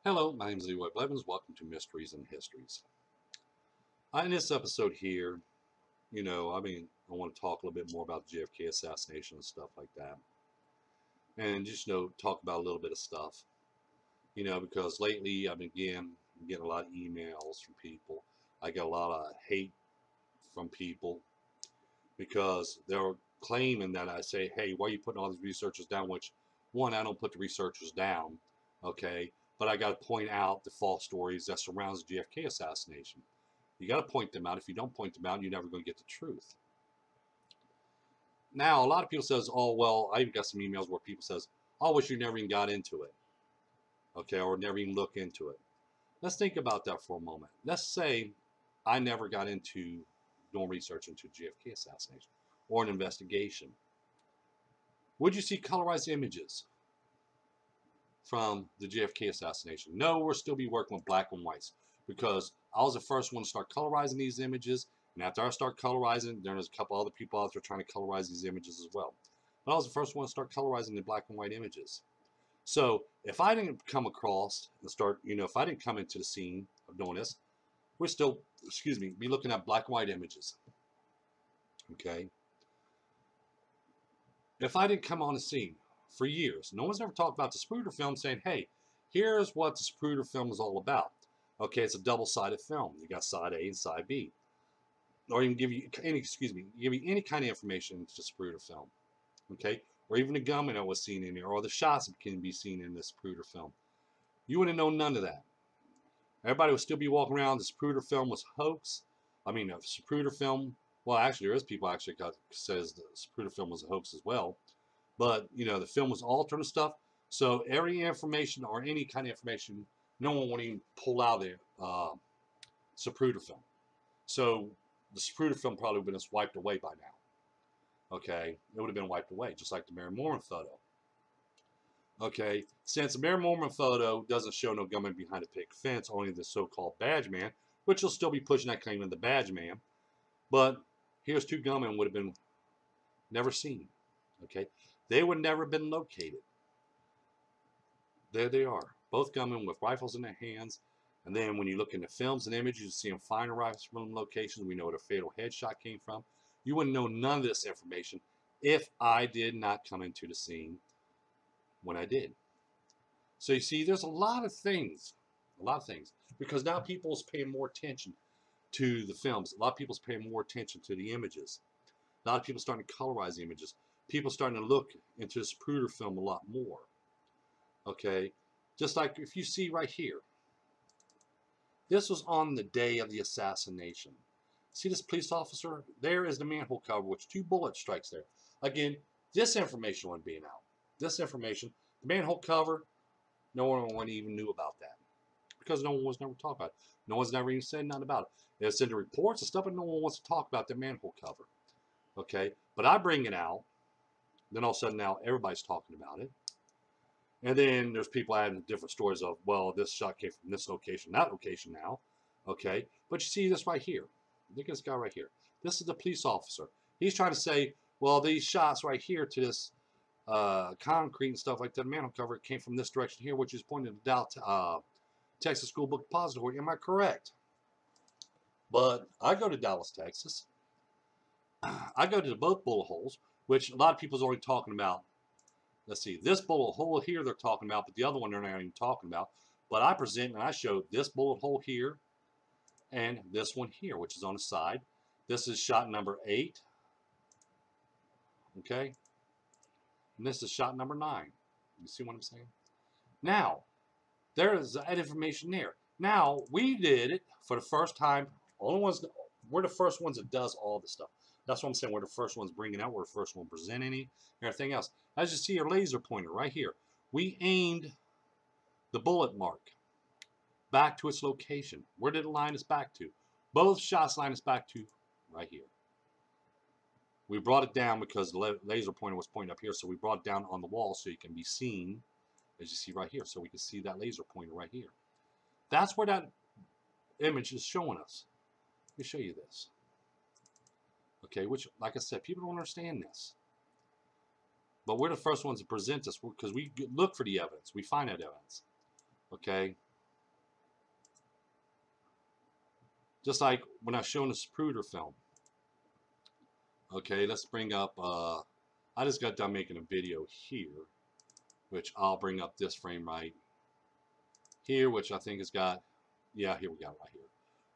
Hello, my name is Leroy Blevins. Welcome to Mysteries and Histories. In this episode here, I want to talk a little bit more about the JFK assassination and stuff like that. And just, talk about a little bit of stuff. Because lately I've been getting a lot of emails from people. I get a lot of hate from people because they're claiming that I say, hey, why are you putting all these researchers down? Which, one, I don't put the researchers down, okay? But I got to point out the false stories that surrounds the JFK assassination. You got to point them out. If you don't point them out, you're never going to get the truth. Now, a lot of people says, oh, well, I even got some emails where people says, oh, I wish you never even got into it, okay, or never even look into it. Let's think about that for a moment. Let's say I never got into doing research into JFK assassination or an investigation. Would you see colorized images from the JFK assassination? No, we'll still be working with black and whites because I was the first one to start colorizing these images. And after I start colorizing, there's a couple other people out there trying to colorize these images as well. But I was the first one to start colorizing the black and white images. So if I didn't come across and start, if I didn't come into the scene of doing this, we're still, be looking at black and white images. Okay. If I didn't come on the scene for years, no one's ever talked about the Zapruder film saying, hey, here's what the Zapruder film is all about. Okay, it's a double-sided film. You got side A and side B. Or even give you any kind of information into the Zapruder film. Okay? Or even the gunman that was seen in there, or the shots that can be seen in this Zapruder film. You wouldn't know none of that. Everybody would still be walking around. The Zapruder film was a hoax. I mean, the Zapruder film, well, actually, there is people actually says the Zapruder film was a hoax as well. But, the film was altered and stuff. So every information or any kind of information, no one would even pull out the Zapruder film. So the Zapruder film probably would have been wiped away by now. Okay, it would have been wiped away, just like the Mary Mormon photo. Okay, since the Mary Mormon photo doesn't show no gunman behind a picket fence, only the so-called badge man, which will still be pushing that claim of the badge man. But here's two gunmen would have been never seen. Okay, they would never have been located. There they are, both gunmen with rifles in their hands. And then when you look in the films and images, you see them firing rifles from locations. We know where the fatal headshot came from. You wouldn't know none of this information if I did not come into the scene when I did. So you see, there's a lot of things, because now people's paying more attention to the films. A lot of people's paying more attention to the images. A lot of people starting to colorize the images. People starting to look into this Zapruder film a lot more. Okay, just like if you see right here, this was on the day of the assassination. See this police officer? There is the manhole cover, which 2 bullet strikes there. Again, this information wasn't being out. This information, the manhole cover, no one even knew about that because no one was never talking about it. No one's never even said nothing about it. It's in the reports and stuff, but no one wants to talk about the manhole cover. Okay, but I bring it out. Then all of a sudden now everybody's talking about it. And then there's people adding different stories of, well, this shot came from this location, that location now. Okay, but you see this right here. Look at this guy right here. This is the police officer. He's trying to say, well, these shots right here to this concrete and stuff like that, manhole cover, came from this direction here, which is pointing to the Dallas, Texas School Book Depository. Am I correct? But I go to Dallas, Texas. I go to both bullet holes, which a lot of people's already talking about. Let's see, this bullet hole here they're talking about, but the other one they're not even talking about. But I present and I show this bullet hole here and this one here, which is on the side. This is shot number 8. Okay? And this is shot number 9. You see what I'm saying? Now, there is that information there. Now, we did it for the first time. We're the first ones that does all this stuff. That's what I'm saying. We're the first ones bringing out. We're the first one presenting everything else. As you see your laser pointer right here, we aimed the bullet mark back to its location. Where did it line us back to? Both shots line us back to right here. We brought it down because the laser pointer was pointing up here, so we brought it down on the wall so it can be seen, as you see right here. So we can see that laser pointer right here. That's where that image is showing us. Let me show you this. Okay, which, like I said, people don't understand this. But we're the first ones to present this because we look for the evidence. We find that evidence. Okay? Just like when I was showing the Spruder film. Okay, let's bring up, I just got done making a video here, which I'll bring up this frame right here, which I think has got, yeah, here we got it right here.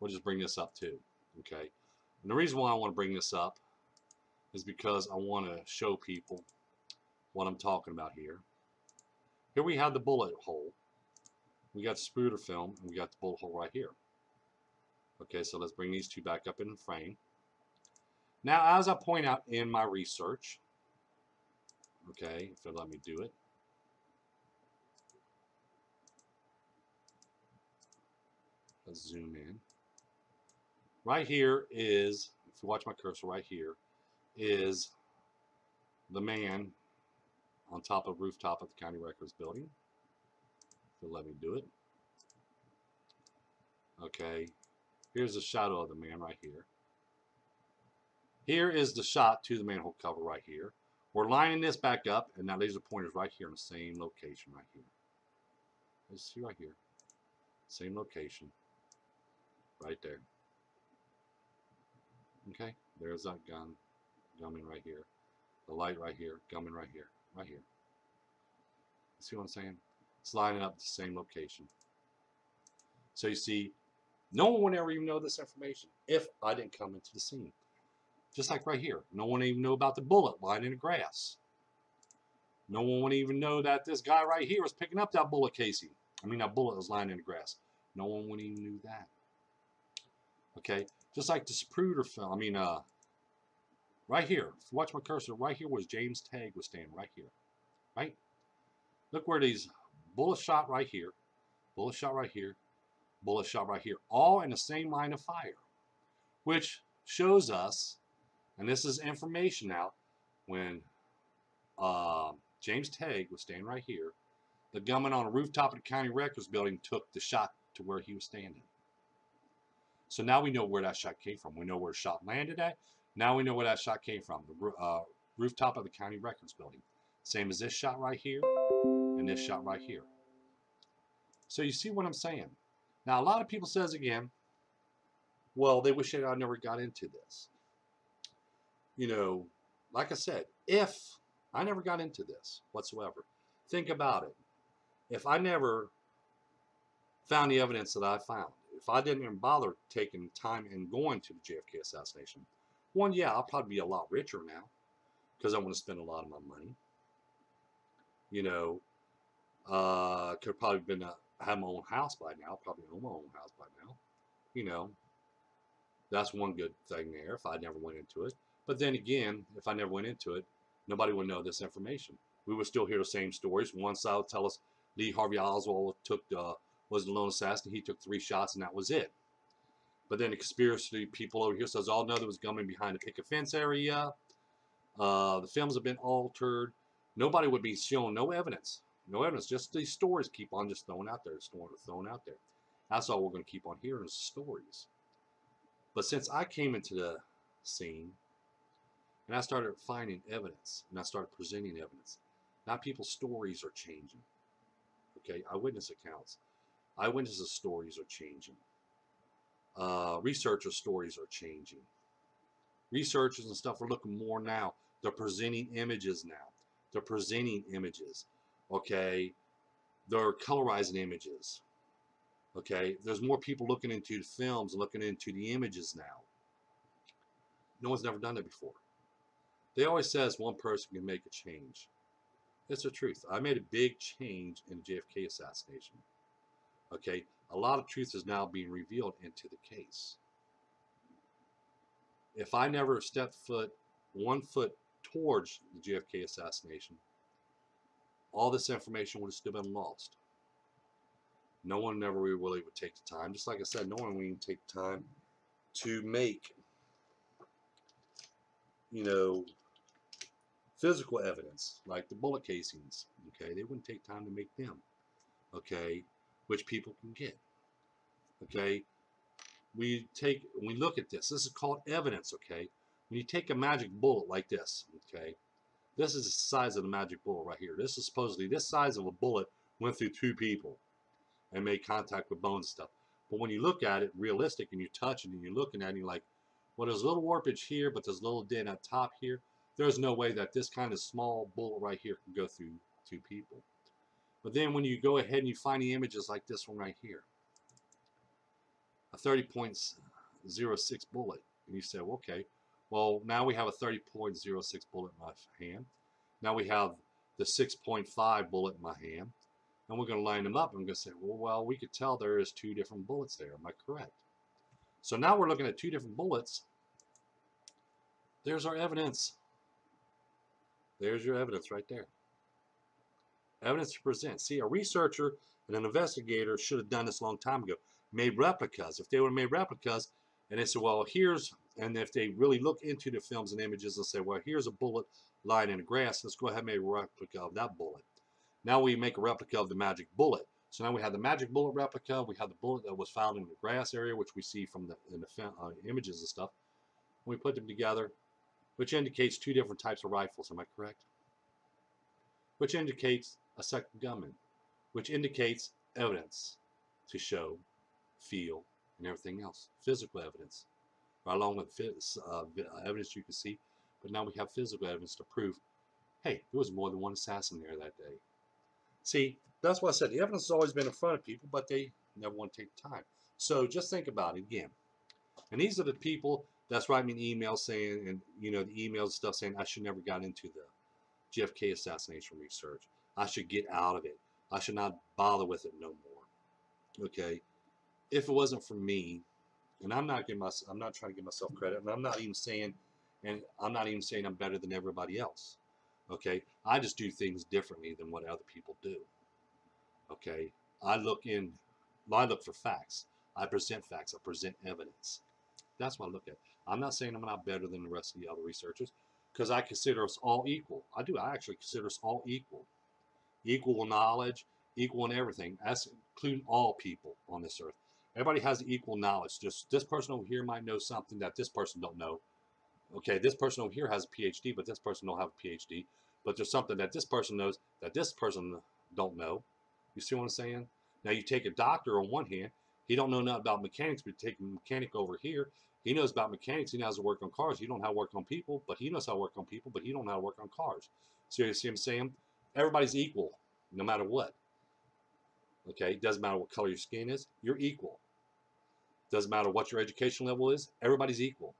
We'll just bring this up too, okay? And the reason why I want to bring this up is because I want to show people what I'm talking about here. Here we have the bullet hole. We got Spruder film, and we got the bullet hole right here. Okay, so let's bring these two back up in the frame. Now, as I point out in my research, okay, if it'll let me do it. Let's zoom in. Right here is, if you watch my cursor right here, is the man on top of the rooftop of the county records building. If it'll let me do it. Okay, here's the shadow of the man right here. Here is the shot to the manhole cover right here. We're lining this back up, and that laser pointer is right here in the same location right here. Let's see right here. Same location. Right there. Okay, there's that gun. Gunman right here. The light right here. Gunman right here. Right here. See what I'm saying? It's lining up the same location. So you see, no one would ever even know this information if I didn't come into the scene. Just like right here. No one even know about the bullet lying in the grass. No one would even know that this guy right here was picking up that bullet casing. I mean, that bullet was lying in the grass. No one would even knew that. Okay? Just like the Spruder film. I mean, right here. If you watch my cursor, right here was James Tagg was standing right here. Right? Look where these bullets shot right here. Bullet shot right here. Bullet shot right here. All in the same line of fire. Which shows us, and this is information now, when James Tagg was standing right here, the gunman on the rooftop of the county records building took the shot to where he was standing. So now we know where that shot came from. We know where the shot landed at. Now we know where that shot came from. The rooftop of the county records building. Same as this shot right here and this shot right here. So you see what I'm saying? Now a lot of people says again, well, they wish I never got into this. You know, like I said, if I never got into this whatsoever, think about it. If I never found the evidence that I found, if I didn't even bother taking time and going to the JFK assassination, one, yeah, I'll probably be a lot richer now because I want to spend a lot of my money. You know, could probably been have my own house by now, probably own my own house by now. You know, that's one good thing there if I never went into it. But then again, if I never went into it, nobody would know this information. We would still hear the same stories. One side would tell us Lee Harvey Oswald was the lone assassin. He took 3 shots and that was it. But then the conspiracy people over here says, oh no, there was gunmen behind the picket fence area. The films have been altered. Nobody would be showing no evidence. No evidence. Just these stories keep on just thrown out there. Thrown out there. That's all we're going to keep on hearing is stories. But since I came into the scene and I started finding evidence and I started presenting evidence, now people's stories are changing. Okay, eyewitness accounts. Eyewitnesses' stories are changing. Researcher stories are changing. Researchers and stuff are looking more now. They're presenting images now. They're presenting images. Okay, they're colorizing images. Okay, there's more people looking into the films, looking into the images now. No one's never done that before. They always says one person can make a change. It's the truth. I made a big change in the JFK assassination. Okay, a lot of truth is now being revealed into the case. If I never stepped one foot towards the JFK assassination, all this information would have still been lost. No one never really would take the time. Just like I said, no one would even take the time to make, you know, physical evidence like the bullet casings. Okay, they wouldn't take time to make them. Okay, which people can get. Okay, we look at this. This is called evidence. Okay, when you take a magic bullet like this. Okay, this is the size of the magic bullet right here. This is supposedly this size of a bullet went through 2 people and made contact with bones and stuff. But when you look at it realistic and you touch it and you're looking at it, and you're like, well, there's a little warpage here, but there's a little dent at top here. There's no way that this kind of small bullet right here can go through two people. But then when you go ahead and you find the images like this one right here, a 30.06 bullet, and you say, well, okay, well, now we have a 30.06 bullet in my hand. Now we have the 6.5 bullet in my hand, and we're going to line them up. And I'm going to say, well, we could tell there is two different bullets there. Am I correct? So now we're looking at two different bullets. There's our evidence. There's your evidence right there. Evidence to present. See, a researcher and an investigator should have done this a long time ago. Made replicas. If they would have made replicas, and they said, well, here's, and if they really look into the films and images and say, well, here's a bullet lying in the grass, let's go ahead and make a replica of that bullet. Now we make a replica of the magic bullet. So now we have the magic bullet replica. We have the bullet that was found in the grass area, which we see from the images and stuff. We put them together, which indicates two different types of rifles. Am I correct? Which indicates a second gunman, which indicates evidence to show, feel, and everything else. Physical evidence, right along with evidence you can see. But now we have physical evidence to prove, hey, there was more than one assassin there that day. See, that's why I said the evidence has always been in front of people, but they never want to take the time. So just think about it again. And these are the people that's writing me emails saying, and you know, the emails stuff saying I should never got into the JFK assassination research. I should get out of it. I should not bother with it no more. Okay, if it wasn't for me, and I'm not trying to give myself credit, and I'm not even saying I'm better than everybody else. Okay, I just do things differently than what other people do. Okay, I look for facts. I present facts. I present evidence. That's what I look at. I'm not saying I'm not better than the rest of the other researchers, because I consider us all equal. I do. I actually consider us all equal. Equal in knowledge, equal in everything. That's including all people on this earth. Everybody has equal knowledge. Just this person over here might know something that this person don't know. Okay, this person over here has a PhD, but this person don't have a PhD. But there's something that this person knows that this person don't know. You see what I'm saying? Now you take a doctor on one hand, he don't know nothing about mechanics, but you take a mechanic over here, he knows about mechanics, he knows how to work on cars. He don't know how to work on people, but he knows how to work on people, but he don't know how to work on cars. So you see what I'm saying? Everybody's equal, no matter what. Okay, it doesn't matter what color your skin is, you're equal. Doesn't matter what your education level is, everybody's equal.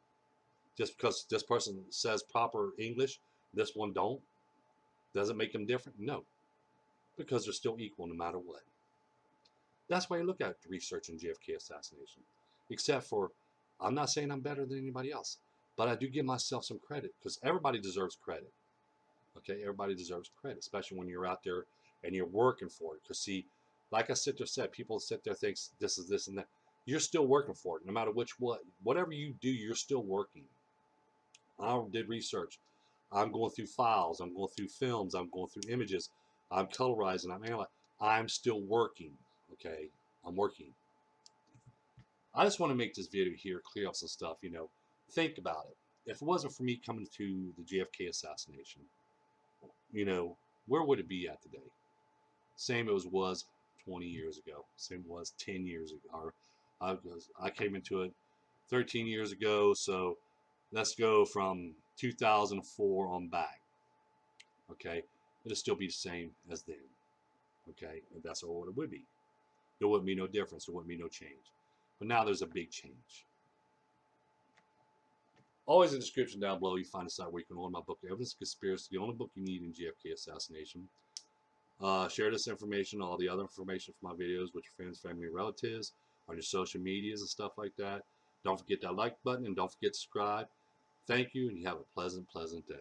Just because this person says proper English, this one don't, doesn't make them different? No, because they're still equal no matter what. That's why you look at the research in JFK assassination. Except for, I'm not saying I'm better than anybody else, but I do give myself some credit, because everybody deserves credit. Okay, everybody deserves credit, especially when you're out there and you're working for it. Because see, like I said, people sit there think this is this and that. You're still working for it, no matter whatever you do, you're still working. I did research. I'm going through files. I'm going through films. I'm going through images. I'm colorizing. I'm analyzing. I'm still working. Okay, I'm working. I just want to make this video here clear up some stuff. You know, think about it. If it wasn't for me coming to the JFK assassination, you know, where would it be at today? Same as it was 20 years ago. Same as it was 10 years ago. Or I came into it 13 years ago. So let's go from 2004 on back. Okay, it'll still be the same as then. Okay, and that's what it would be. There wouldn't be no difference. There wouldn't be no change. But now there's a big change. Always in the description down below, you find a site where you can order my book, Evidence of Conspiracy, the only book you need in JFK assassination. Share this information, all the other information from my videos with your friends, family, relatives, on your social medias and stuff like that. Don't forget that like button, and don't forget to subscribe. Thank you, and you have a pleasant, pleasant day.